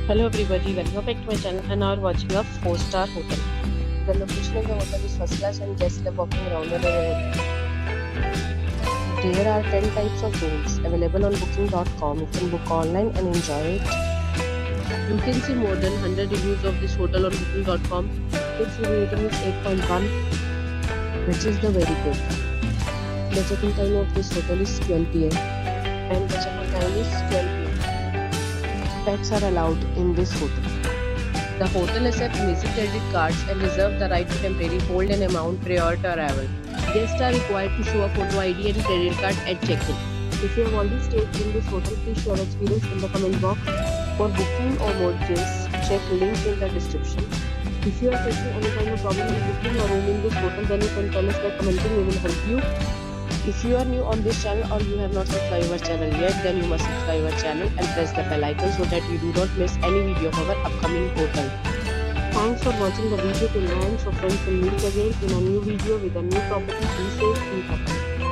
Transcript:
Hello everybody, welcome back to my channel and now we're watching a 4-star hotel. The location of the hotel is first class and guests love walking around the area. There are 10 types of rooms available on booking.com. You can book online and enjoy it. You can see more than 100 reviews of this hotel on booking.com. Its review rating is 8.1, which is the very good. The check-in time of this hotel is 12 p.m. and the check-out time is 12 p.m. Pets are allowed in this hotel. The hotel accepts basic credit cards and reserves the right to temporarily hold an amount prior to arrival. Guests are required to show a photo ID and credit card at check-in. If you have already stayed in this hotel, please share your experience in the comment box. For booking or more details, check link in the description. If you are facing any kind of problem in booking or room in this hotel, then you can tell us by commenting. We will help you. If you are new on this channel or you have not subscribed our channel yet, then you must subscribe our channel and press the bell icon so that you do not miss any video of our upcoming hotel. Thanks for watching the video till the end. So friends, will meet again in a new video with a new property. Be safe, be happy.